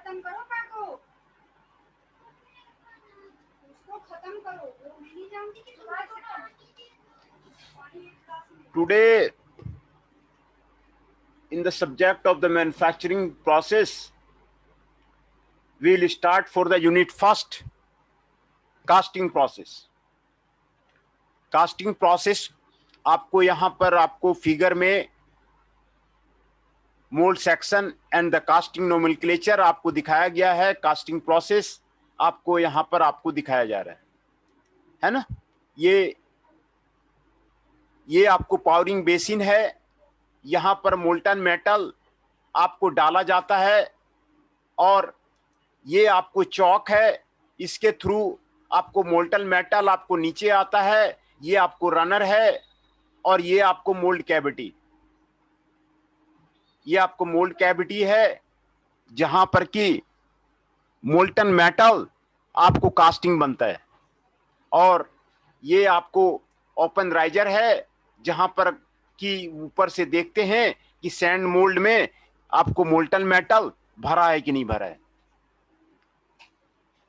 खत्म करो पाको, उसको खत्म करो, वो नहीं जानती कि today in the subject of the manufacturing process we will start for the unit first, casting process. Casting process आपको यहां पर आपको फिगर में mould section and the casting nomenclature आपको दिखाया गया है। कास्टिंग प्रोसेस आपको यहां पर आपको दिखाया जा रहा है ना। ये आपको पावरिंग बेसिन है। यहां पर मोल्टन मेटल आपको डाला जाता है और ये आपको चौक है, इसके थ्रू आपको मोल्टन मेटल आपको नीचे आता है। ये आपको रनर है और ये आपको मोल्ड कैविटी, ये आपको मोल्ड कैविटी है जहां पर कि मोल्टन मेटल आपको कास्टिंग बनता है। और ये आपको ओपन राइजर है जहां पर कि ऊपर से देखते हैं कि सैंड मोल्ड में आपको मोल्टन मेटल भरा है कि नहीं भरा है।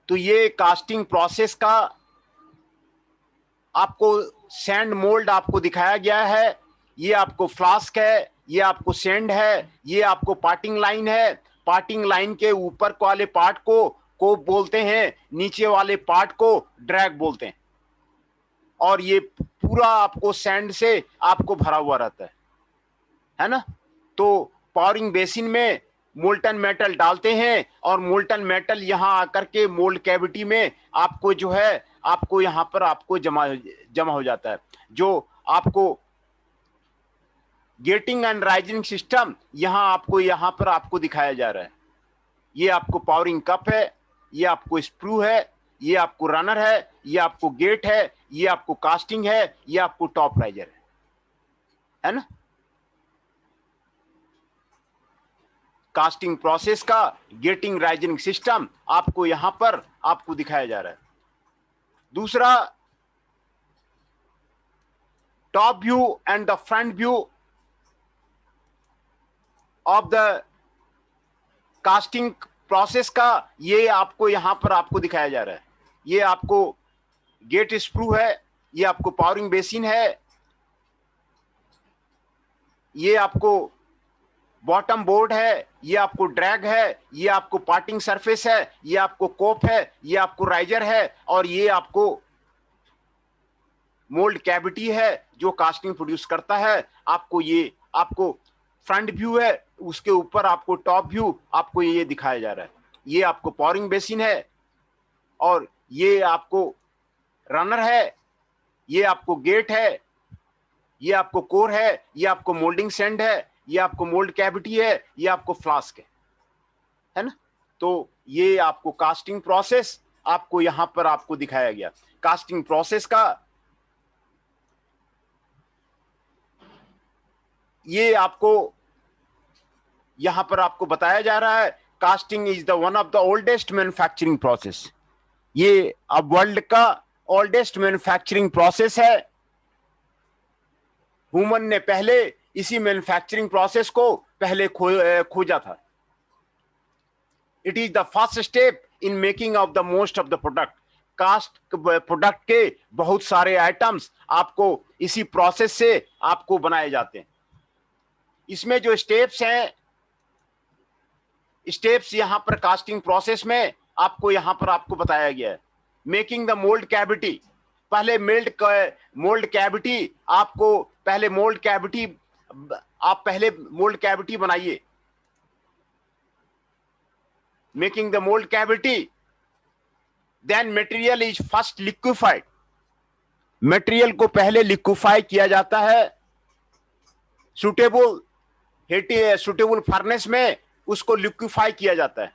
तो ये कास्टिंग प्रोसेस का आपको सैंड मोल्ड आपको दिखाया गया है। ये आपको फ्लास्क है, ये आपको सैंड है, ये आपको पार्टिंग लाइन है। पार्टिंग लाइन के ऊपर वाले पार्ट को कोप बोलते हैं, नीचे वाले पार्ट को ड्रैग बोलते हैं। और ये पूरा आपको सैंड से आपको भरा हुआ रहता है ना। तो पावरिंग बेसिन में मोल्टन मेटल डालते हैं और मोल्टन मेटल यहां आकर के मोल्ड कैविटी में आपको जो है आपको यहां पर आपको जमा हो जाता है। जो आपको गेटिंग एंड राइजिंग सिस्टम यहां पर आपको दिखाया जा रहा है। ये आपको पावरिंग कप है, ये आपको स्प्रू है, ये आपको रनर है, ये आपको गेट है, ये आपको कास्टिंग है, ये आपको टॉप राइजर है ना। कास्टिंग प्रोसेस का गेटिंग राइजिंग सिस्टम आपको यहां पर आपको दिखाया जा रहा है। दूसरा, top view and the front view of the casting process का ये आपको यहां पर आपको दिखाया जा रहा है। ये आपको गेट स्प्रू है, ये आपको पावरिंग बेसिन है, ये आपको बॉटम बोर्ड है, ये आपको ड्रैग है, ये आपको पार्टिंग सरफेस है, ये आपको कोप है, ये आपको राइजर है और ये आपको मोल्ड कैविटी है जो कास्टिंग प्रोड्यूस करता है। आपको ये आपको फ्रंट व्यू है, उसके ऊपर आपको टॉप व्यू आपको ये दिखाया जा रहा है। ये आपको पावरिंग बेसिन है और ये आपको रनर है, ये आपको गेट है, ये आपको कोर है, ये आपको मोल्डिंग सैंड है, ये आपको मोल्ड कैविटी है, ये आपको फ्लास्क है ना। तो ये आपको कास्टिंग प्रोसेस आपको यहां पर आपको दिखाया गया। कास्टिंग प्रोसेस का ये आपको यहां पर आपको बताया जा रहा है। Casting is the one of the oldest manufacturing process. ये अब वर्ल्ड का ओल्डेस्ट मैन्युफैक्चरिंग प्रोसेस है। ह्यूमन ने पहले इसी मैन्युफैक्चरिंग प्रोसेस को पहले खोजा था। It is the first step in making of the most of the product. Cast product के बहुत सारे आइटम्स आपको इसी प्रोसेस से आपको बनाए जाते हैं। इसमें जो स्टेप्स हैं, स्टेप्स यहां पर कास्टिंग प्रोसेस में आपको यहां पर आपको बताया गया है। मेकिंग द मोल्ड कैविटी, पहले मोल्ड कैविटी आपको पहले मोल्ड कैविटी आप पहले मोल्ड कैविटी बनाइए। Making the mould cavity, then material is first liquefied. Material को पहले लिक्विफाई किया जाता है सुटेबल फर्नेस में, उसको लिक्विफाई किया जाता है।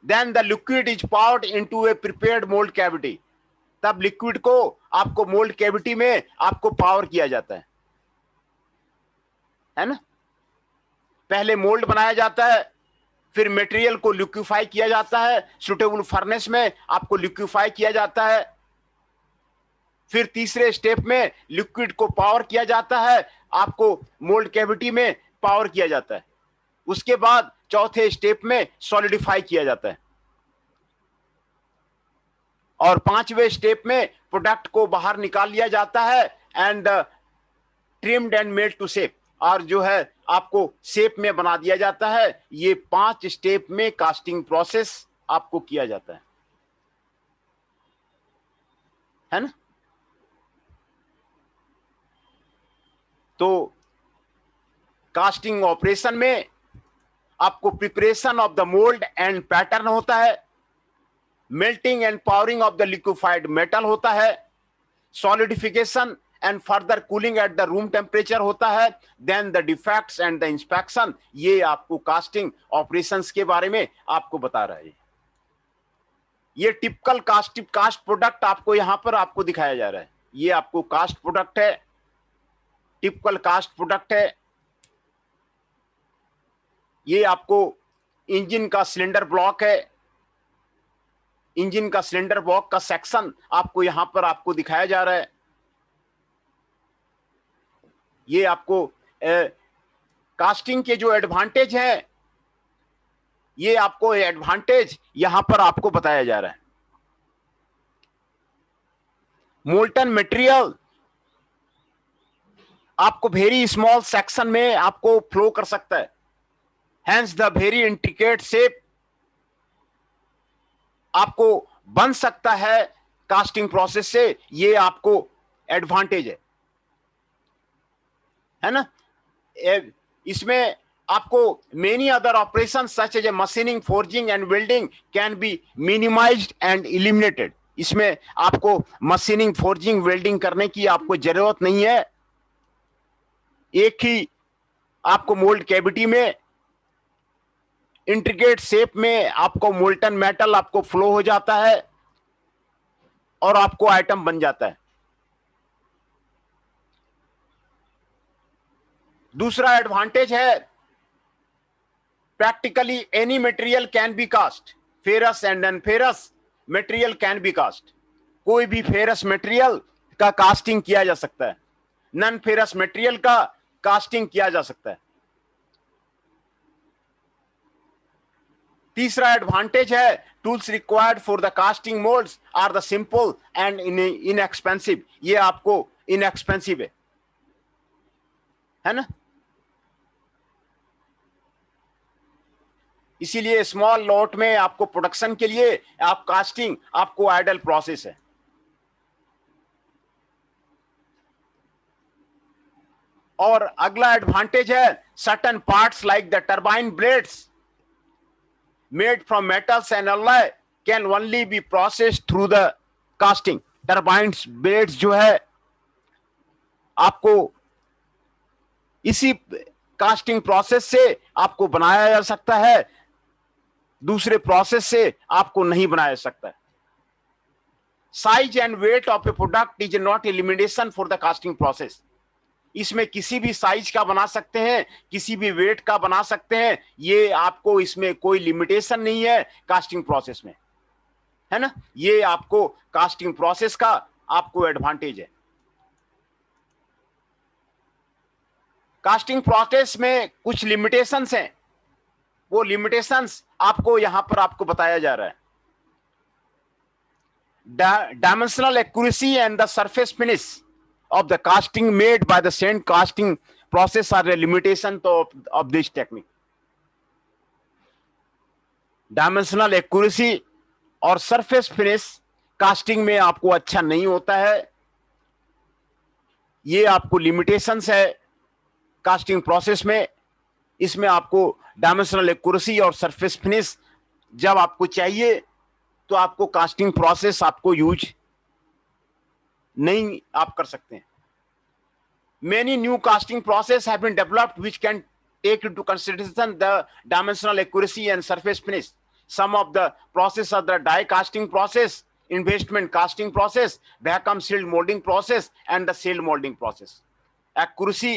Then the liquid is poured into a prepared mould cavity. तब लिक्विड को आपको मोल्ड कैविटी में आपको पावर किया जाता है ना। पहले मोल्ड बनाया जाता है, फिर मटेरियल को लिक्विफाई किया जाता है, सुटेबल फर्नेस में आपको लिक्विफाई किया जाता है। फिर तीसरे स्टेप में लिक्विड को पावर किया जाता है, आपको मोल्ड कैविटी में पावर किया जाता है। उसके बाद चौथे स्टेप में सॉलिडिफाई किया जाता है, और पांचवें स्टेप में प्रोडक्ट को बाहर निकाल लिया जाता है and trimmed and made to shape, और जो है आपको शेप में बना दिया जाता है। ये 5 स्टेप में कास्टिंग प्रोसेस आपको किया जाता है ना। तो कास्टिंग ऑपरेशन में आपको preparation of the mould and pattern होता है, melting and pouring of the liquefied metal होता है, solidification and further cooling at the room temperature होता है, then the defects and the inspection. ये आपको कास्टिंग ऑपरेशंस के बारे में आपको बता रहा है। ये टिपिकल कास्ट प्रोडक्ट आपको यहां पर आपको दिखाया जा रहा है। ये आपको कास्ट प्रोडक्ट है, टिपिकल कास्ट प्रोडक्ट है। ये आपको इंजन का सिलेंडर ब्लॉक है, इंजन का सिलेंडर ब्लॉक का सेक्शन आपको यहां पर आपको दिखाया जा रहा है। ये आपको कास्टिंग के जो एडवांटेज हैं, ये आपको एडवांटेज यहां पर आपको बताया जा रहा है। मोल्टन मटेरियल आपको वेरी स्मॉल सेक्शन में आपको फ्लो कर सकता है, hence the very intricate shape आपको बन सकता है कास्टिंग प्रोसेस से। ये आपको एडवांटेज है ना। इसमें आपको many other operation such as a machining, forging and welding can be minimised and eliminated. इसमें आपको मशीनिंग, फोर्जिंग, वेल्डिंग करने की आपको जरूरत नहीं है। एक ही आपको मोल्ड कैविटी में इंट्रिकेट शेप में आपको मोल्टन मेटल आपको फ्लो हो जाता है और आपको आइटम बन जाता है। दूसरा एडवांटेज है, practically any material can be cast, ferrous and unferrous material can be cast. कोई भी फेरस मटेरियल का कास्टिंग किया जा सकता है, नॉन फेरस मटेरियल का कास्टिंग किया जा सकता है। तीसरा एडवांटेज है, tools required for the casting moulds are the simple and inexpensive. ये आपको इनएक्सपेंसिव है ना। इसीलिए स्मॉल लॉट में आपको प्रोडक्शन के लिए आप कास्टिंग आपको आइडल प्रोसेस है। और अगला एडवांटेज है, certain parts like the turbine blades made from metals and alloy can only be processed through the casting। Turbines blades जो है आपको इसी कास्टिंग प्रोसेस से आपको बनाया जा सकता है, दूसरे प्रोसेस से आपको नहीं बनाया जा सकता है। Size and weight of A product is not a limitation for the casting process. इसमें किसी भी साइज का बना सकते हैं, किसी भी वेट का बना सकते हैं। ये आपको इसमें कोई लिमिटेशन नहीं है कास्टिंग प्रोसेस में, है ना। ये आपको कास्टिंग प्रोसेस का आपको एडवांटेज है। कास्टिंग प्रोसेस में कुछ लिमिटेशंस हैं, वो लिमिटेशंस आपको यहां पर आपको बताया जा रहा है। Dimensional accuracy and the surface finish of the casting made by the sand casting process are a limitation of this technique। Dimensional accuracy और सरफेस फिनिश कास्टिंग में आपको अच्छा नहीं होता है। ये आपको लिमिटेशंस है कास्टिंग प्रोसेस में। इसमें आपको डायमेंशनल एक्यूरेसी और सरफेस फिनिश जब आपको चाहिए तो आपको कास्टिंग प्रोसेस आपको यूज नहीं आप कर सकते हैं। Many new casting process have been developed which can take into consideration the dimensional accuracy and surface finish। Some of the process are the die casting process, investment casting process, vacuum sealed molding process and the sealed molding process। Accuracy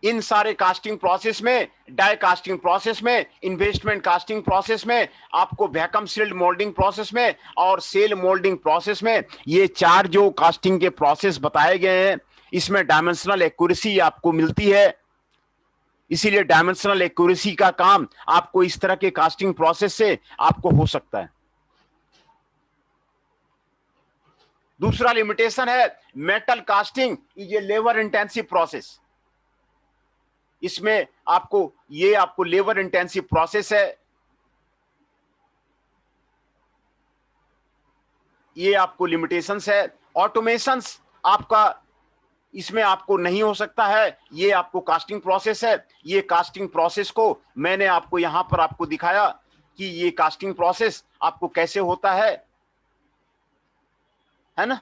इन सारे casting process में, die casting process में, investment casting process में, आपको vacuum sealed moulding process में और cell moulding process में, ये 4 जो कास्टिंग के प्रोसेस बताए गए हैं, इसमें डायमेंशनल एक्यूरेसी आपको मिलती है। इसीलिए डायमेंशनल एक्यूरेसी का काम आपको इस तरह के कास्टिंग प्रोसेस से आपको हो सकता है। दूसरा लिमिटेशन है, metal casting is a labour intensive process. इसमें आपको लेबर इंटेंसिव प्रोसेस है, ये आपको लिमिटेशंस है। ऑटोमेशंस आपका इसमें आपको नहीं हो सकता है, ये आपको कास्टिंग प्रोसेस है। ये कास्टिंग प्रोसेस को मैंने आपको यहां पर आपको दिखाया कि ये कास्टिंग प्रोसेस आपको कैसे होता है ना।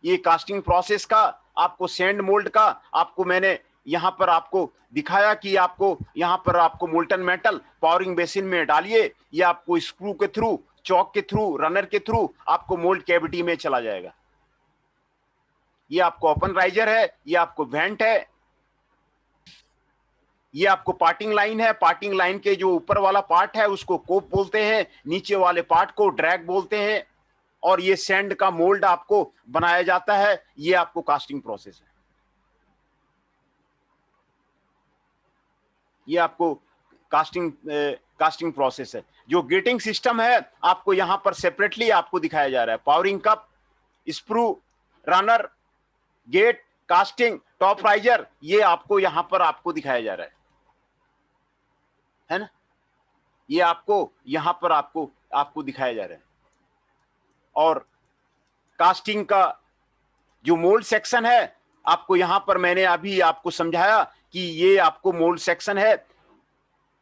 ये कास्टिंग प्रोसेस का आपको सैंड मोल्ड का आपको मैंने यहां पर आपको दिखाया कि आपको यहां पर आपको मोल्टन मेटल पावरिंग बेसिन में डालिए, ये आपको स्क्रू के थ्रू, चौक के थ्रू, रनर के थ्रू आपको मोल्ड कैविटी में चला जाएगा। ये आपको ओपन राइजर है, ये आपको वेंट है, ये आपको पार्टिंग लाइन है। पार्टिंग लाइन के जो ऊपर वाला पार्ट है उसको कोप बोलते हैं, नीचे वाले पार्ट को ड्रैग बोलते हैं। और ये सैंड का मोल्ड आपको बनाया जाता है, ये आपको कास्टिंग प्रोसेस है। ये आपको कास्टिंग प्रोसेस है। जो गेटिंग सिस्टम है आपको यहां पर सेपरेटली आपको दिखाया जा रहा है। Pouring cup, sprue, runner, gate, casting, top riser, ये आपको यहां पर आपको दिखाया जा रहा है ना। ये आपको यहां पर आपको दिखाया जा रहा है। और कास्टिंग का जो मोल्ड सेक्शन है आपको यहां पर मैंने अभी आपको समझाया कि ये आपको मोल्ड सेक्शन है,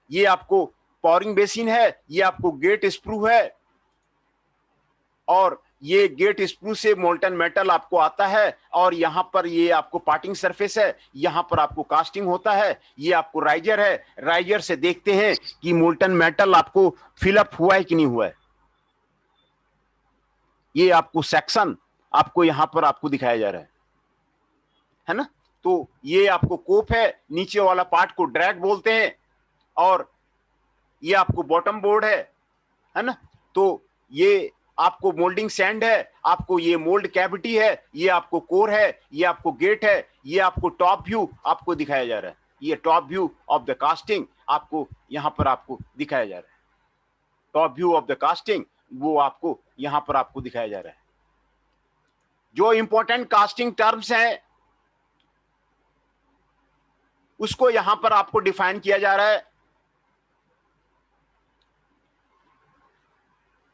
ये आपको पावरिंग बेसिन है, ये आपको गेट स्प्रू है, और ये गेट स्प्रू से मोल्टन मेटल आपको आता है। और यहां पर ये आपको पार्टिंग सरफेस है, यहां पर आपको कास्टिंग होता है। ये आपको राइजर है, राइजर से देखते हैं कि मोल्टन मेटल आपको फिलअप हुआ है कि नहीं हुआ है। ये आपको सेक्शन आपको यहां पर आपको दिखाया जा रहा है ना। तो ये आपको कोप है, नीचे वाला पार्ट को ड्रैग बोलते हैं, और ये आपको बॉटम बोर्ड है ना। तो ये आपको मोल्डिंग सैंड है, आपको ये मोल्ड कैविटी है, ये आपको कोर है, ये आपको गेट है, ये आपको टॉप व्यू आपको दिखाया जा रहा है। ये top view of the casting आपको यहां पर आपको दिखाया जा रहा है। Top view of the casting वो आपको यहां पर आपको दिखाया जा रहा है। जो इंपॉर्टेंट कास्टिंग टर्म्स हैं उसको यहां पर आपको डिफाइन किया जा रहा है।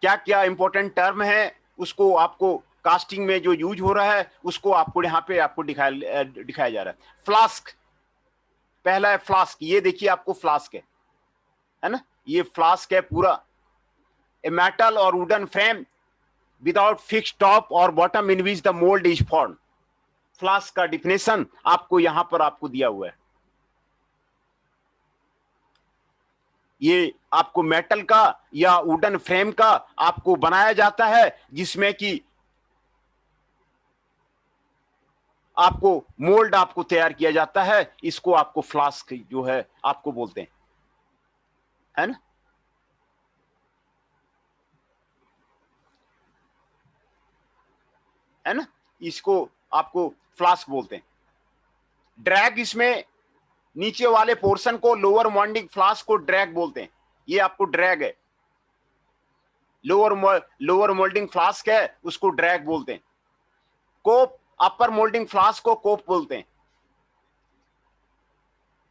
क्या क्या इंपॉर्टेंट टर्म है उसको आपको कास्टिंग में जो यूज हो रहा है उसको आपको यहां पे आपको दिखाया जा रहा है। फ्लास्क, पहला है फ्लास्क। ये देखिए आपको फ्लास्क है ना। ये फ्लास्क है पूरा, ए मेटल और wooden frame without fixed top और bottom in which the mould is form. Flask का डिफिनेशन आपको यहां पर आपको दिया हुआ है। ये आपको मेटल का या वुडन फ्रेम का आपको बनाया जाता है, जिसमें कि आपको मोल्ड आपको तैयार किया जाता है। इसको आपको फ्लास्क जो है आपको बोलते हैं, है ना। है ना, इसको आपको फ्लास्क बोलते हैं। ड्रैग, इसमें नीचे वाले पोर्शन को, लोअर मोल्डिंग फ्लास्क को ड्रैग बोलते हैं। ये आपको ड्रैग है, लोअर मोल्डिंग फ्लास्क है उसको ड्रैग बोलते हैं। कोप, अपर मोल्डिंग फ्लास्क को कोप बोलते हैं,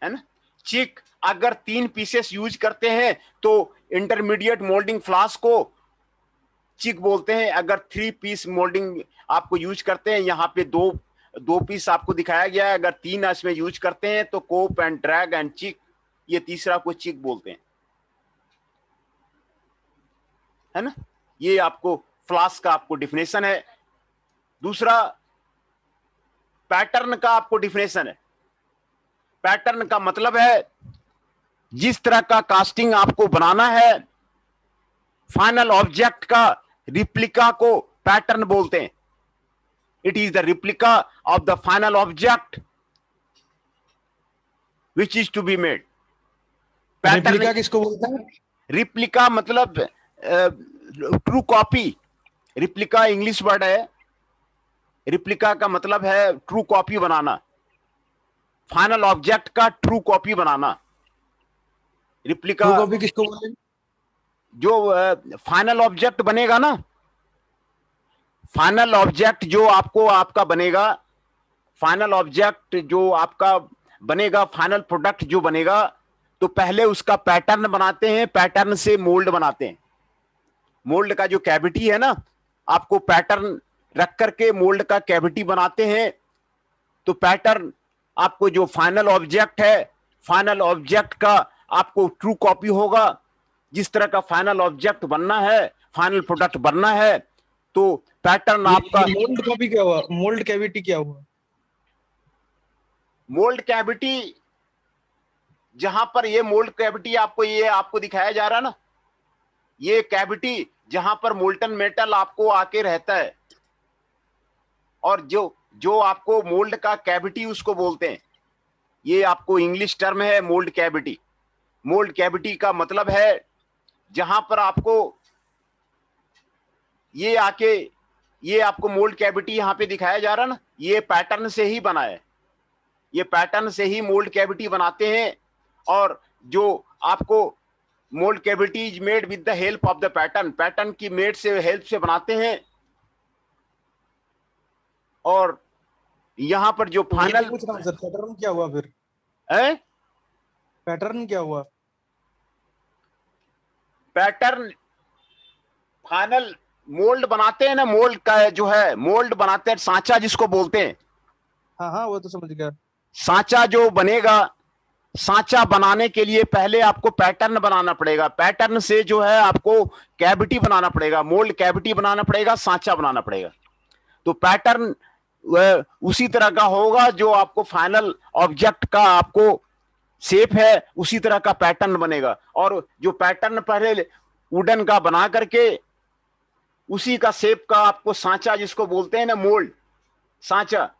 है ना। चिक, अगर 3 पीसेस यूज करते हैं तो इंटरमीडिएट मोल्डिंग फ्लास्क को चिक बोलते हैं। अगर 3 पीस मोल्डिंग आपको यूज करते हैं, यहां पे दो पीस आपको दिखाया गया है, अगर 3 इसमें यूज करते हैं तो कोप एंड ड्रैग एंड चिक, ये तीसरा को चिक बोलते हैं, है ना। ये आपको फ्लास्क का आपको डिफिनेशन है। दूसरा पैटर्न का आपको डिफिनेशन है। पैटर्न का मतलब है जिस तरह का कास्टिंग आपको बनाना है, फाइनल ऑब्जेक्ट का रिप्लिका को पैटर्न बोलते हैं। It is the replica of the final object which is to be made. Replica किसको बोलते हैं? रिप्लिका मतलब true copy. Replica English word है। रिप्लिका का मतलब है ट्रू कॉपी बनाना, फाइनल ऑब्जेक्ट का ट्रू कॉपी बनाना। रिप्लिका ट्रू कॉपी किसको बोलते हैं? जो फाइनल ऑब्जेक्ट बनेगा ना, फाइनल ऑब्जेक्ट जो आपको आपका बनेगा, फाइनल ऑब्जेक्ट जो आपका बनेगा, फाइनल प्रोडक्ट जो बनेगा, तो पहले उसका पैटर्न बनाते हैं, पैटर्न से मोल्ड बनाते हैं। मोल्ड का जो कैविटी है ना, आपको पैटर्न रख करके मोल्ड का कैविटी बनाते हैं। तो पैटर्न आपको जो फाइनल ऑब्जेक्ट है, फाइनल ऑब्जेक्ट का आपको ट्रू कॉपी होगा। जिस तरह का फाइनल ऑब्जेक्ट बनना है, फाइनल प्रोडक्ट बनना है, तो पैटर्न आपका। मोल्ड कॉपी क्या हुआ? मोल्ड कैविटी क्या हुआ? मोल्ड कैविटी, जहां पर ये मोल्ड कैविटी आपको, ये आपको दिखाया जा रहा है ना, ये कैविटी जहां पर मोल्टन मेटल आपको आके रहता है, और जो जो आपको मोल्ड का कैविटी उसको बोलते हैं। ये आपको इंग्लिश टर्म है मोल्ड कैविटी। मोल्ड कैविटी का मतलब है जहां पर आपको ये आके, ये आपको मोल्ड कैविटी यहां पे दिखाया जा रहा है ना, ये पैटर्न से ही बना है। ये पैटर्न से ही मोल्ड कैविटी बनाते हैं। और जो आपको mould cavity is made with the help of the pattern, pattern की मेड से हेल्प से बनाते हैं। और यहां पर जो फाइनल पूछ रहा हूं सर, पैटर्न क्या हुआ फिर? है, पैटर्न क्या हुआ? पैटर्न फाइनल मोल्ड बनाते हैं ना, मोल्ड का जो है मोल्ड बनाते हैं, सांचा जिसको बोलते हैं। हाँ हाँ, वो तो समझ गया। सांचा जो बनेगा, सांचा बनाने के लिए पहले आपको पैटर्न बनाना पड़ेगा। पैटर्न से जो है आपको कैविटी बनाना पड़ेगा, मोल्ड कैविटी बनाना पड़ेगा, सांचा बनाना पड़ेगा। तो पैटर्न उसी तरह का होगा जो आपको फाइनल ऑब्जेक्ट का आपको शेप है, उसी तरह का पैटर्न बनेगा। और जो पैटर्न पहले वुडन का बना करके उसी का शेप का आपको सांचा जिसको बोलते हैं ना, मोल्ड, सांचा,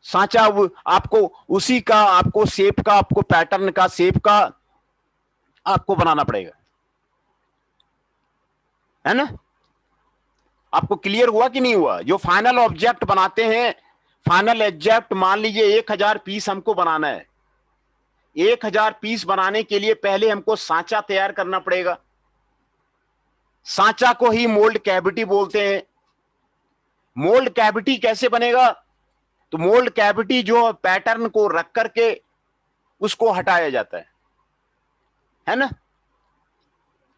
सांचा आपको उसी का आपको शेप का, आपको पैटर्न का शेप का आपको बनाना पड़ेगा, है ना। आपको क्लियर हुआ कि नहीं हुआ? जो फाइनल ऑब्जेक्ट बनाते हैं, फाइनल ऑब्जेक्ट मान लीजिए 1000 पीस हमको बनाना है। 1000 पीस बनाने के लिए पहले हमको सांचा तैयार करना पड़ेगा। सांचा को ही मोल्ड कैविटी बोलते हैं। मोल्ड कैविटी कैसे बनेगा? तो मोल्ड कैविटी जो पैटर्न को रख करके उसको हटाया जाता है ना।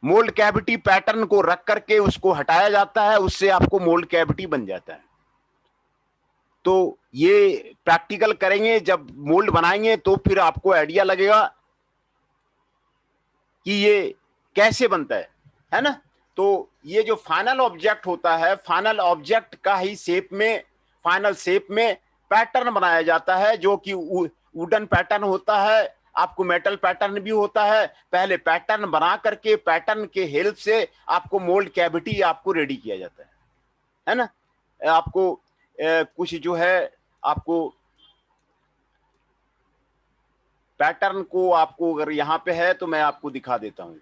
मोल्ड कैविटी पैटर्न को रख करके उसको हटाया जाता है, उससे आपको मोल्ड कैविटी बन जाता है। तो ये प्रैक्टिकल करेंगे, जब मोल्ड बनाएंगे तो फिर आपको आइडिया लगेगा कि ये कैसे बनता है ना। तो ये जो फाइनल ऑब्जेक्ट होता है, फाइनल ऑब्जेक्ट का ही शेप में, फाइनल शेप में पैटर्न बनाया जाता है, जो कि वुडन पैटर्न होता है, आपको मेटल पैटर्न भी होता है। पहले पैटर्न बना करके पैटर्न के हेल्प से आपको मोल्ड कैविटी आपको रेडी किया जाता है ना। आपको कुछ जो है आपको पैटर्न को, आपको अगर यहां पे है तो मैं आपको दिखा देता हूं,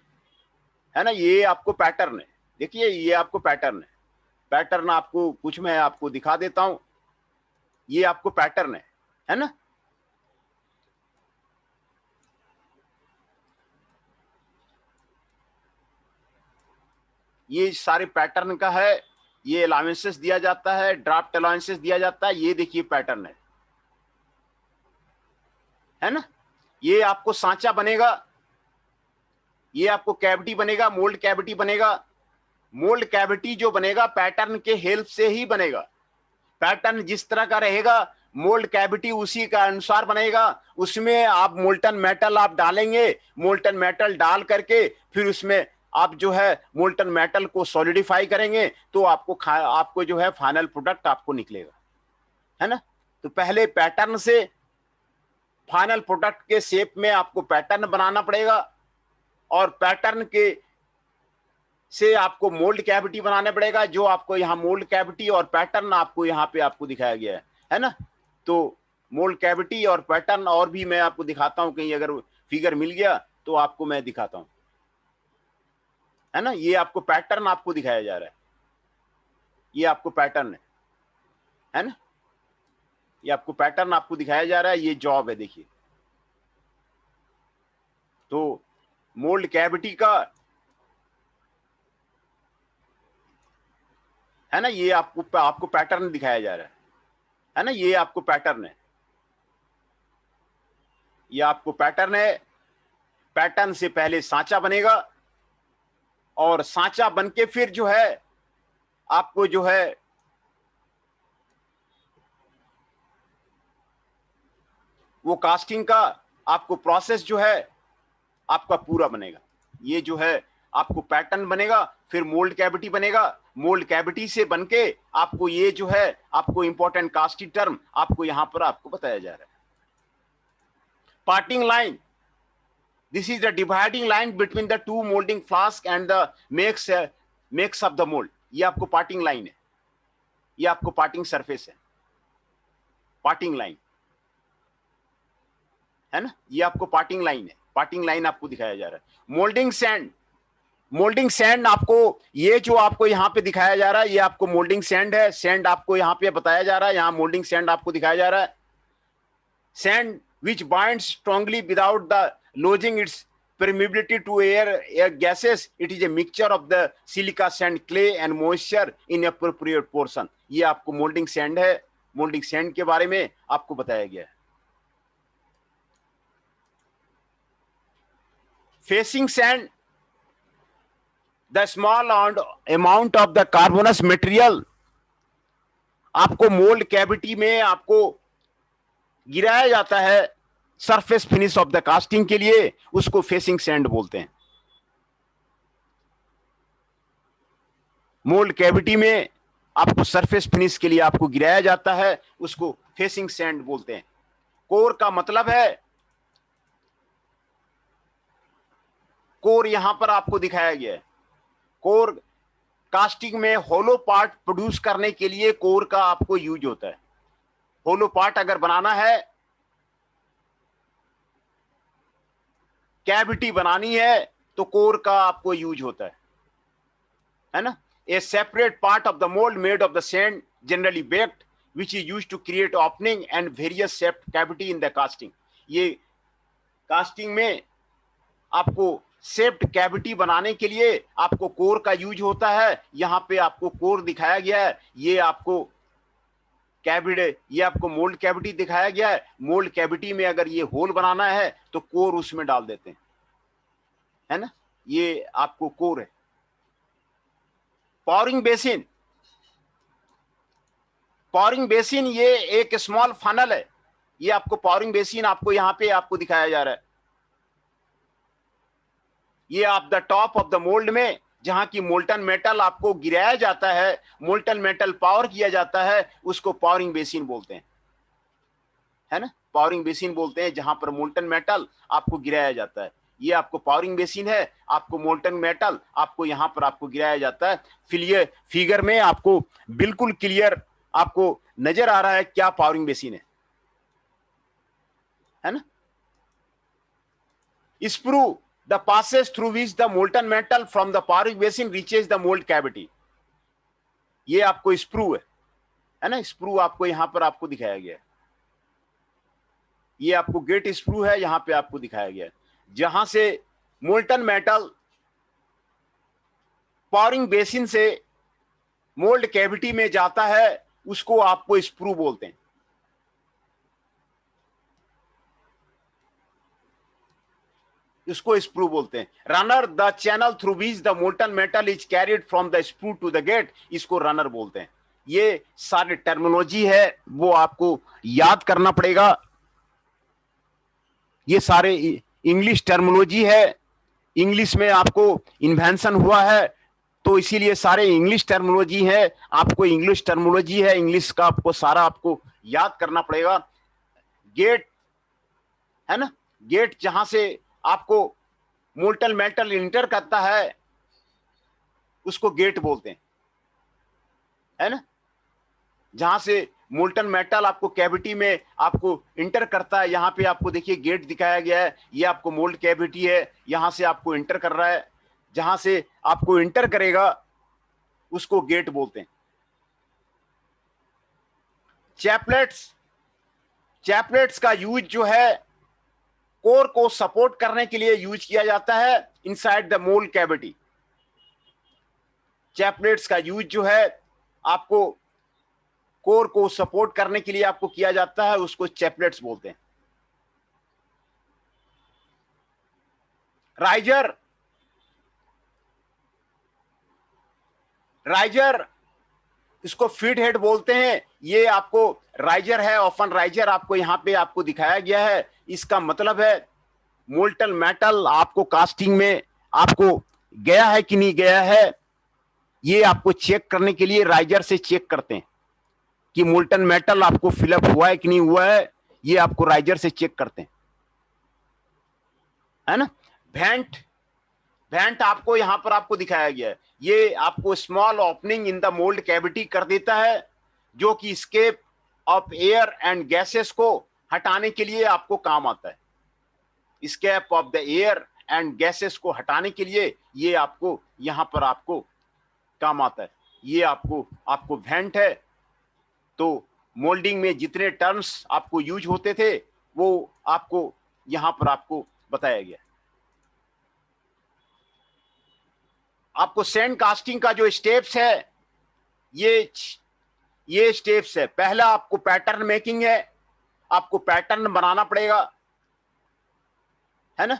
है ना। ये आपको पैटर्न है, देखिए ये आपको पैटर्न है। पैटर्न आपको कुछ मैं आपको दिखा देता हूं, ये आपको पैटर्न है ना। ये सारे पैटर्न का है, ये अलाउंसेस दिया जाता है, ड्राफ्ट अलाउंसेस दिया जाता है। ये देखिए पैटर्न है ना। ये आपको सांचा बनेगा, ये आपको कैविटी बनेगा, मोल्ड कैविटी बनेगा। मोल्ड कैविटी जो बनेगा पैटर्न के हेल्प से ही बनेगा। पैटर्न जिस तरह का रहेगा, मोल्ड कैविटी उसी का अनुसार बनेगा। उसमें आप मोल्टन मेटल आप डालेंगे, मोल्टन मेटल डाल करके फिर उसमें आप जो है मोल्टन मेटल को सॉलिडिफाई करेंगे, तो आपको जो है फाइनल प्रोडक्ट आपको निकलेगा, है ना। तो पहले पैटर्न से फाइनल प्रोडक्ट के शेप में आपको पैटर्न बनाना पड़ेगा, और पैटर्न के से आपको मोल्ड कैविटी बनाना पड़ेगा, जो आपको यहाँ मोल्ड कैविटी और पैटर्न आपको यहाँ पे आपको दिखाया गया है ना। तो मोल्ड कैविटी और पैटर्न और भी मैं आपको दिखाता हूं, कहीं अगर फिगर मिल गया तो आपको मैं दिखाता हूं, है ना। ये आपको पैटर्न आपको दिखाया जा रहा है, ये आपको पैटर्न है ना। ये आपको पैटर्न आपको दिखाया जा रहा है, ये जॉब है, देखिए तो मोल्ड कैविटी का है ना, ये आपको पैटर्न दिखाया जा रहा है ना, ये आपको पैटर्न है, ये आपको पैटर्न है। पैटर्न से पहले सांचा बनेगा और सांचा बनके फिर जो है आपको जो है वो कास्टिंग का आपको प्रोसेस जो है आपका पूरा बनेगा। ये जो है आपको पैटर्न बनेगा, फिर मोल्ड कैविटी बनेगा, मोल्ड कैविटी से बनके आपको ये जो है आपको इंपॉर्टेंट कास्टिंग टर्म आपको यहां पर आपको बताया जा रहा है। Parting line, this is the dividing line between the two molding flask and the makes up the mold। ये आपको पार्टिंग लाइन है, ये आपको पार्टिंग सरफेस है, पार्टिंग लाइन है ना, ये आपको पार्टिंग लाइन है, पार्टिंग लाइन आपको दिखाया जा रहा है। मोल्डिंग सैंड, मोल्डिंग सैंड आपको ये जो आपको यहां पे दिखाया जा रहा है ये आपको मोल्डिंग सैंड है। सैंड आपको यहां पे बताया जा रहा है, यहां मोल्डिंग सैंड आपको दिखाया जा रहा है। Sand which binds strongly without the losing its permeability to air gases। It is a mixture of the silica sand, clay and moisture in appropriate portion। ये आपको मोल्डिंग सैंड है, मोल्डिंग सैंड के बारे में आपको बताया गया है। Facing sand, the small amount of the carbonous material आपको मोल्ड कैविटी में आपको गिराया जाता है surface finish off the casting के लिए, उसको फेसिंग सैंड बोलते हैं। मोल्ड कैविटी में आपको सरफेस फिनिश के लिए आपको गिराया जाता है, उसको फेसिंग सैंड बोलते हैं। कोर का मतलब है, कोर यहां पर आपको दिखाया गया है। कोर कास्टिंग में होलो पार्ट प्रोड्यूस करने के लिए कोर का आपको यूज होता है। होलो पार्ट अगर बनाना है, कैविटी बनानी है, तो कोर का आपको यूज होता है ना। A separate part of the mould made of the sand generally baked which is used to create opening and various shaped cavity in the casting. ये कास्टिंग में आपको शेप्ड कैविटी बनाने के लिए आपको कोर का यूज होता है। यहां पे आपको कोर दिखाया गया है, ये आपको कैविटी, ये आपको मोल्ड कैविटी दिखाया गया है। मोल्ड कैविटी में अगर ये होल बनाना है तो कोर उसमें डाल देते हैं, है ना, ये आपको कोर है। पावरिंग बेसिन, पावरिंग बेसिन ये एक स्मॉल फनल है। ये आपको पावरिंग बेसिन आपको यहां पे आपको दिखाया जा रहा है। ये आप the top of the mould में जहां की मोल्टन मेटल आपको गिराया जाता है, मोल्टन मेटल पावर किया जाता है, उसको पावरिंग बेसिन बोलते हैं, है ना, पावरिंग बेसिन बोलते हैं जहां पर मोल्टन मेटल आपको गिराया जाता है। ये आपको पावरिंग बेसिन है, आपको मोल्टन मेटल आपको यहां पर आपको गिराया जाता है। फिगर में आपको बिल्कुल क्लियर आपको नजर आ रहा है क्या पावरिंग बेसिन है ना। Sprue, the passes through which the molten metal from the powering basin reaches the mold cavity। ये आपको स्प्रू है ना, स्प्रू आपको यहां पर आपको दिखाया गया है। ये आपको गेट स्प्रू है, यहां पे आपको दिखाया गया है। जहां से मोल्टन मेटल पावरिंग बेसिन से मोल्ड कैविटी में जाता है, उसको आपको स्प्रू बोलते हैं। इसको स्प्रू बोलते हैं। Runner, the channel through which the molten metal is carried from the sprue to the gate, इसको रनर बोलते हैं। ये सारे टर्मिनोलॉजी है वो आपको याद करना पड़ेगा। ये सारे इंग्लिश टर्मिनोलॉजी है, इंग्लिश में आपको इन्वेंशन हुआ है तो इसीलिए सारे इंग्लिश टर्मिनोलॉजी है। आपको इंग्लिश टर्मिनोलॉजी है, इंग्लिश का आपको सारा आपको याद करना पड़ेगा। गेट है ना, गेट जहां से आपको मोल्टन मेटल इंटर करता है उसको गेट बोलते हैं, है ना। जहां से मोल्टन मेटल आपको कैविटी में आपको इंटर करता है, यहां पे आपको देखिए गेट दिखाया गया है। ये आपको मोल्ड कैविटी है, यहां से आपको इंटर कर रहा है, जहां से आपको इंटर करेगा उसको गेट बोलते हैं। चैपलेट्स, चैपलेट्स का यूज जो है कोर को सपोर्ट करने के लिए यूज किया जाता है inside the mould cavity. Chaplets का यूज जो है आपको कोर को सपोर्ट करने के लिए आपको किया जाता है, उसको चैपलेट्स बोलते हैं। राइजर, राइजर इसको फीड हेड बोलते हैं। ये आपको राइजर है, ऑफन राइजर आपको यहां पे आपको दिखाया गया है। इसका मतलब है मोल्टन मेटल आपको कास्टिंग में आपको गया है कि नहीं गया है, ये आपको चेक करने के लिए राइजर से चेक करते हैं कि मोल्टन मेटल आपको फिलअप हुआ है कि नहीं हुआ है, ये आपको राइजर से चेक करते हैं, है ना। वेंट, वेंट आपको यहां पर आपको दिखाया गया है। ये आपको small opening in the mould cavity कर देता है, जो कि escape of air and gases को हटाने के लिए आपको काम आता है। Escape of the air and gases को हटाने के लिए ये आपको यहां पर आपको काम आता है। ये आपको वेंट है। तो मोल्डिंग में जितने टर्म्स आपको यूज होते थे वो आपको यहां पर आपको बताया गया। आपको सैंड कास्टिंग का जो स्टेप्स है, ये स्टेप्स है। पहला आपको पैटर्न मेकिंग है, आपको पैटर्न बनाना पड़ेगा, है ना।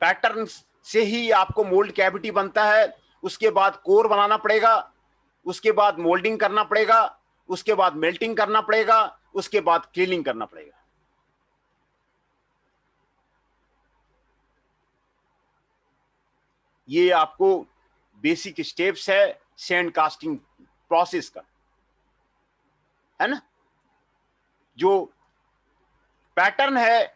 पैटर्न से ही आपको मोल्ड कैविटी बनता है। उसके बाद कोर बनाना पड़ेगा, उसके बाद मोल्डिंग करना पड़ेगा, उसके बाद मेल्टिंग करना पड़ेगा, उसके बाद क्लीनिंग करना पड़ेगा। ये आपको बेसिक स्टेप्स है सैंड कास्टिंग प्रोसेस का, है ना। जो पैटर्न है,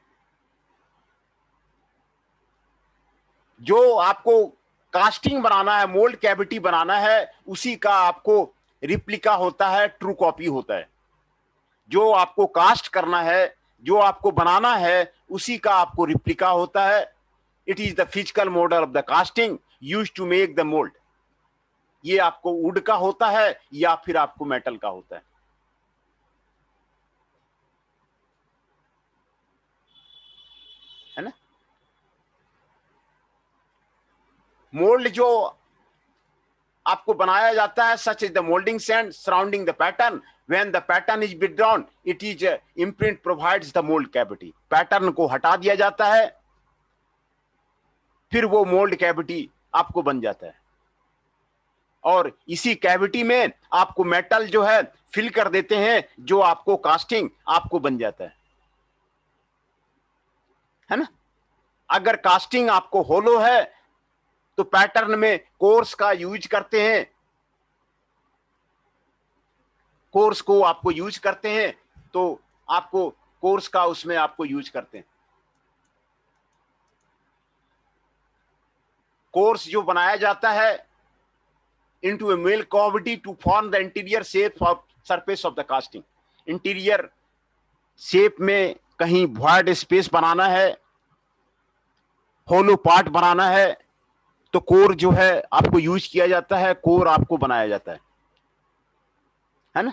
जो आपको कास्टिंग बनाना है, मोल्ड कैविटी बनाना है, उसी का आपको रिप्लिका होता है, ट्रू कॉपी होता है। जो आपको कास्ट करना है, जो आपको बनाना है, उसी का आपको रिप्लिका होता है। It is the physical model of the casting used to make the mould. ये आपको वुड का होता है या फिर आपको मेटल का होता है ना। मोल्ड जो आपको बनाया जाता है, such is the moulding sand surrounding the pattern. When the pattern is withdrawn, it is imprint provides the mould cavity. Pattern को हटा दिया जाता है, फिर वो मोल्ड कैविटी आपको बन जाता है। और इसी कैविटी में आपको मेटल जो है फिल कर देते हैं, जो आपको कास्टिंग आपको बन जाता है ना। अगर कास्टिंग आपको होलो है तो पैटर्न में कोर्स का यूज करते हैं, कोर्स को आपको यूज करते हैं, तो आपको कोर्स का उसमें आपको यूज करते हैं। कोर्स जो बनाया जाता है into a mill cavity to form the interior shape of surface of the casting। Interior shape में कहीं void स्पेस बनाना है, होलो पार्ट बनाना है, तो कोर जो है आपको यूज किया जाता है, कोर आपको बनाया जाता है ना।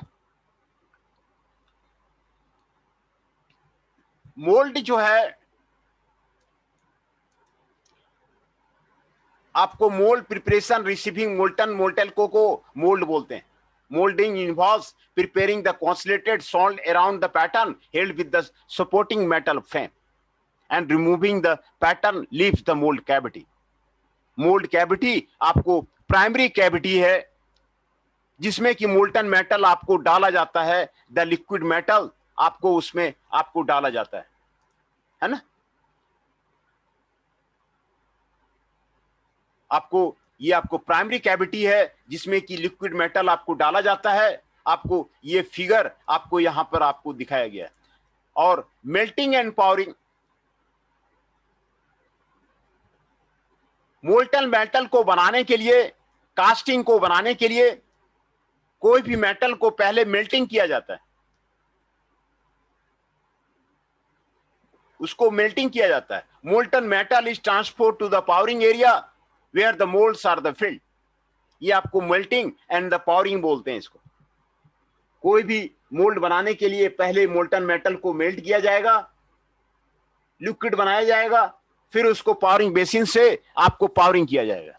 मोल्ड जो है आपको मोल्ड प्रिपरेशन रिसीविंग मोल्टन मोल्टेल को मोल्ड बोलते हैं। Moulding involves preparing the कॉन्सुलेटेड salt around the pattern held with the supporting metal frame and removing the pattern leaves the mould cavity. Mould cavity आपको प्राइमरी कैविटी है, जिसमें कि molten metal आपको डाला जाता है, द लिक्विड मेटल आपको उसमें आपको डाला जाता है ना। आपको ये आपको प्राइमरी कैविटी है, जिसमें कि लिक्विड मेटल आपको डाला जाता है। आपको ये फिगर आपको यहां पर आपको दिखाया गया है। और melting and powering, molten metal को बनाने के लिए, कास्टिंग को बनाने के लिए कोई भी मेटल को पहले मेल्टिंग किया जाता है, उसको मेल्टिंग किया जाता है। Molten metal is transport to the pouring area where the moulds are the filled. ये आपको मेल्टिंग एंड द पावरिंग बोलते हैं इसको। कोई भी मोल्ड बनाने के लिए पहले मोल्टन मेटल को मेल्ट किया जाएगा, लिक्विड बनाया जाएगा, फिर उसको पावरिंग बेसिन से आपको पावरिंग किया जाएगा,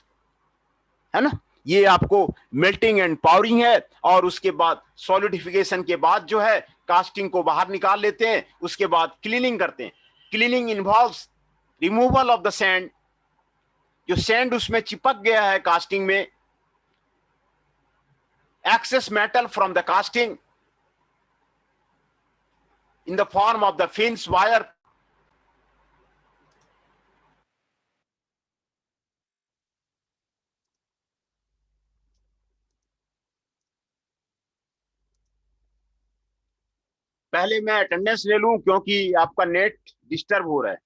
है ना। ये आपको मेल्टिंग एंड पावरिंग है। और उसके बाद सॉलिडिफिकेशन के बाद जो है कास्टिंग को बाहर निकाल लेते हैं, उसके बाद क्लीनिंग करते हैं। Cleaning involves removal of the sand, जो सैंड उसमें चिपक गया है कास्टिंग में, excess metal from the casting in the form of the fins wire, पहले मैं अटेंडेंस ले लूं क्योंकि आपका नेट डिस्टर्ब हो रहा है।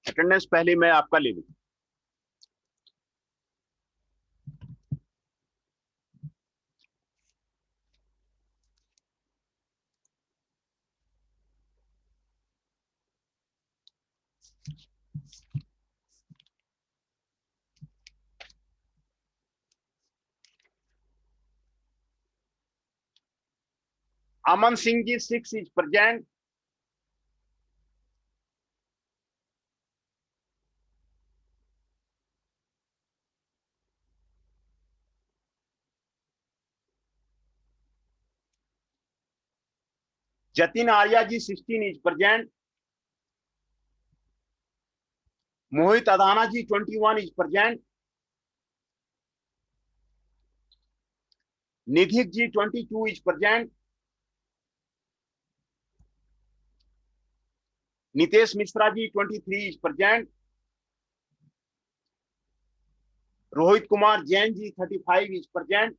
अटेंडेंस पहले मैं आपका ले लूं। Aman Singh ji 6 is present. Jatin Arya ji 16 is present. Mohit Adana ji 21 is present. Nidhik ji 22 is present. Nitesh Mishra ji 23 is present. Rohit Kumar Jain ji 35 is present.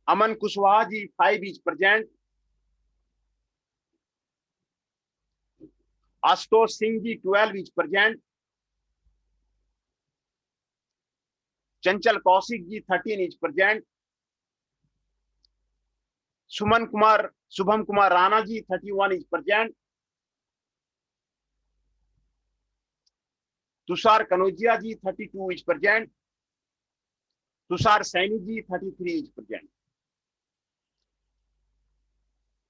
Aman Kushwaha ji 5 is present. Ashutosh Singh ji 12 is present. Chanchal Kaushik ji 13 is present. Shubham Kumar Rana ji 31 is present. Tushar Kanaujia ji 32 is present. Tushar Saini ji 33 is present.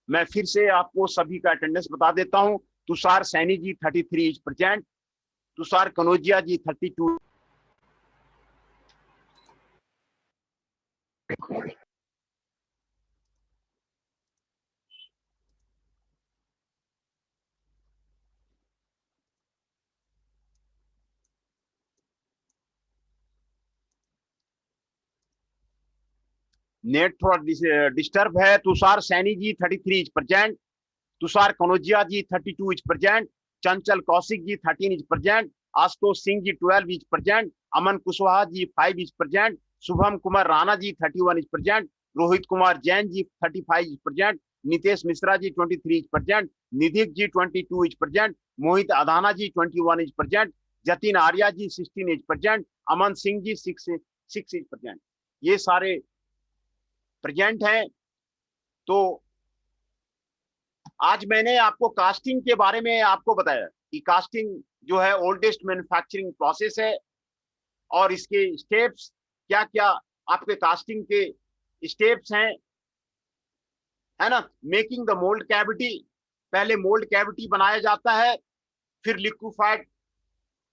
मैं फिर से आपको सभी का अटेंडेंस बता देता हूं। Tushar Saini ji 33 is present. Tushar Kanaujia ji 32। Net थोड़ा डिस्टर्ब है। Tushar Saini ji 33 is present. Tushar Kanaujia ji 32 is present. Chanchal Kaushik ji 13 is present. Ashutosh Singh ji 12 is present. Aman Kushwaha ji 5 is present. Shubham Kumar Rana ji 31 is present. Rohit Kumar Jain ji 35 is present. Nitesh Mishra ji 23 is present. Nidhik ji 22 is present. Mohit Adana ji 21 is present. Jatin Arya ji 16 is present. Aman Singh ji 6 is present. ये सारे प्रेजेंट हैं। तो आज मैंने आपको कास्टिंग के बारे में आपको बताया कि कास्टिंग जो है ओल्डेस्ट मैन्युफैक्चरिंग प्रोसेस है और इसके स्टेप्स क्या क्या आपके कास्टिंग के स्टेप्स हैं, है ना। मेकिंग द मोल्ड कैविटी, पहले मोल्ड कैविटी बनाया जाता है, फिर लिक्विफाइड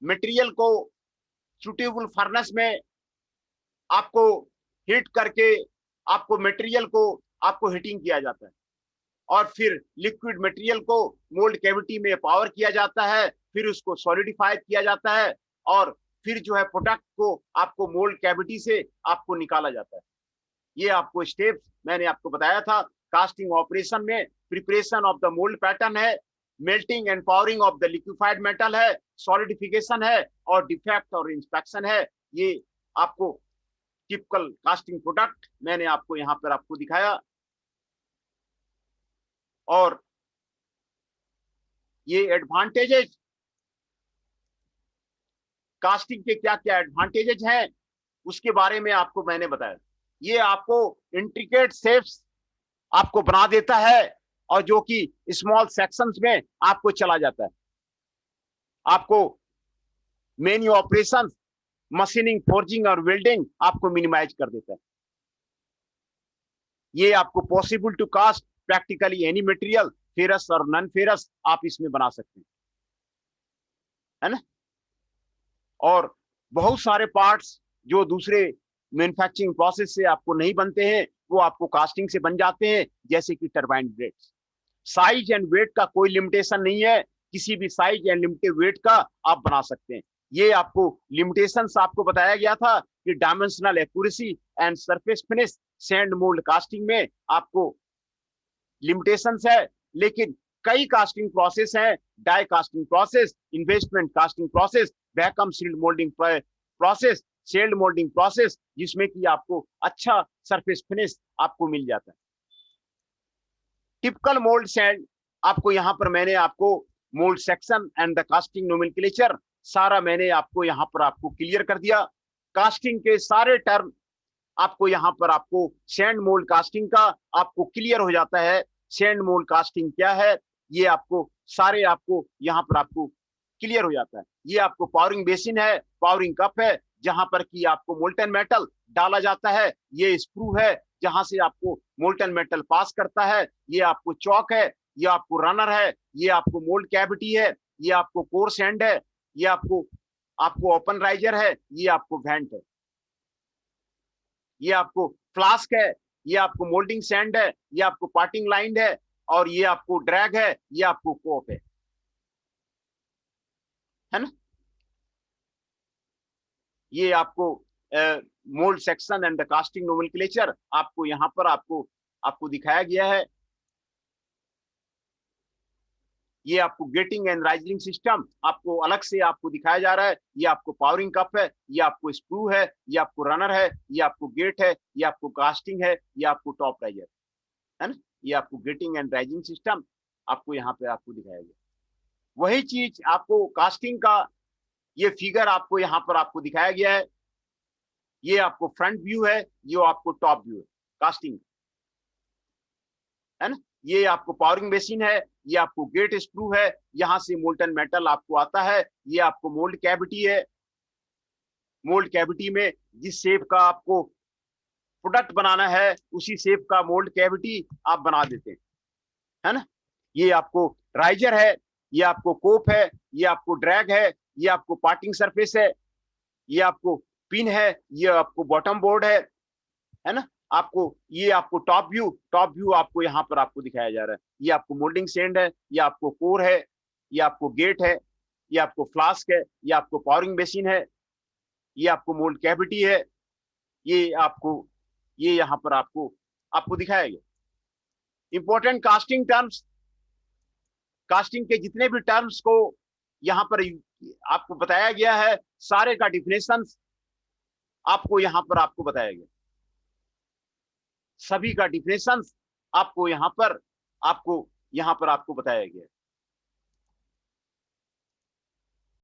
मटेरियल को सुटेबल फर्नेस में आपको हीट करके आपको मटेरियल को आपको हीटिंग किया जाता है और फिर लिक्विड मटेरियल को मोल्ड कैविटी में पावर किया जाता है, फिर उसको सॉलिडिफाइड किया जाता है और फिर जो है प्रोडक्ट को आपको मोल्ड कैविटी से आपको निकाला जाता है। ये आपको स्टेप्स मैंने आपको बताया था। कास्टिंग ऑपरेशन में preparation of the mould pattern है, melting and pouring of the liquefied metal है, सॉलिडिफिकेशन है और डिफेक्ट और इंस्पेक्शन है। ये आपको टिपिकल कास्टिंग प्रोडक्ट मैंने आपको यहाँ पर आपको दिखाया। और ये एडवांटेजेस, कास्टिंग के क्या क्या एडवांटेजेस हैं उसके बारे में आपको मैंने बताया। ये आपको इंट्रिकेट शेप्स आपको बना देता है और जो कि स्मॉल सेक्शंस में आपको चला जाता है। आपको मेन्यू ऑपरेशन, मशीनिंग, फोर्जिंग और वेल्डिंग आपको मिनिमाइज कर देता है। ये आपको possible to cast practically any material ferrous और नॉन फेरस आप इसमें बना सकते हैं, है ना। और बहुत सारे पार्ट्स जो दूसरे मैन्युफैक्चरिंग प्रोसेस से आपको नहीं बनते हैं वो आपको कास्टिंग से बन जाते हैं, जैसे कि turbine blades. Size and weight का कोई लिमिटेशन नहीं है, किसी भी साइज एंड लिमिटेड वेट का आप बना सकते हैं। ये आपको लिमिटेशंस आपको बताया गया था कि dimensional accuracy and surface finish sand mould casting में आपको लिमिटेशंस है, लेकिन कई कास्टिंग प्रोसेस हैं, die casting process, investment casting process, vacuum sealed moulding process, shelled moulding process, जिसमें कि आपको अच्छा सरफेस फिनिश आपको मिल जाता है। टिपिकल मोल्ड सैंड आपको यहाँ पर मैंने आपको mould section and the casting nomenclature सारा मैंने आपको यहाँ पर आपको क्लियर कर दिया। कास्टिंग के सारे टर्म आपको यहाँ पर आपको सैंड मोल्ड कास्टिंग का आपको क्लियर हो जाता है। सैंड मोल्ड कास्टिंग क्या है ये आपको सारे आपको यहाँ पर आपको क्लियर हो जाता है। ये आपको पावरिंग बेसिन है, पावरिंग कप है, जहां पर कि आपको मोल्टन मेटल डाला जाता है। ये स्क्रू है जहां से आपको मोल्टन मेटल पास करता है। ये आपको चौक है, ये आपको रनर है, ये आपको मोल्ड कैविटी है, ये आपको कोर सैंड है, ये आपको आपको ओपन राइजर है, ये आपको वेंट है, ये आपको फ्लास्क है, ये आपको मोल्डिंग सैंड है, ये आपको पार्टिंग लाइन है, और ये आपको ड्रैग है, ये आपको कोप है ना। ये आपको mould section and the casting nomenclature आपको यहाँ पर आपको दिखाया गया है। ये आपको गेटिंग एंड राइजलिंग सिस्टम आपको अलग से आपको दिखाया जा रहा है। ये आपको पावरिंग कप है, ये आपको स्क्रू है, ये आपको रनर है, ये आपको गेट है, ये आपको कास्टिंग है, ये आपको टॉप राइजर है ना। ये आपको गेटिंग एंड राइजिंग सिस्टम आपको यहाँ पे आपको दिखाया गया। वही चीज आपको कास्टिंग का ये फिगर आपको यहाँ पर आपको दिखाया गया है। ये आपको फ्रंट व्यू है, ये आपको टॉप व्यू है कास्टिंग, है ना। ये आपको पावरिंग बेसिन है, ये आपको गेट स्क्रू है, यहां से मोल्टन मेटल आपको आता है। ये आपको मोल्ड कैविटी है, मोल्ड कैविटी में जिस शेप का आपको प्रोडक्ट बनाना है उसी शेप का मोल्ड कैविटी आप बना देते हैं, है ना। ये आपको राइजर है, ये आपको कोप है, ये आपको ड्रैग है, ये आपको पार्टिंग सरफेस है, ये आपको पिन है, ये आपको बॉटम बोर्ड है ना। आपको ये आपको टॉप व्यू आपको यहाँ पर आपको दिखाया जा रहा है। ये आपको मोल्डिंग सैंड है, ये आपको कोर है, ये आपको गेट है, ये आपको फ्लास्क है, ये आपको पावरिंग बेसिन है, ये आपको मोल्ड कैविटी है, ये आपको ये यहाँ पर आपको दिखाया गया। इंपॉर्टेंट कास्टिंग टर्म्स, कास्टिंग के जितने भी टर्म्स को यहाँ पर आपको बताया गया है, सारे का डिफिनेशन आपको यहाँ पर आपको बताया गया। सभी का डिफिनेशन आपको यहाँ पर आपको बताया गया।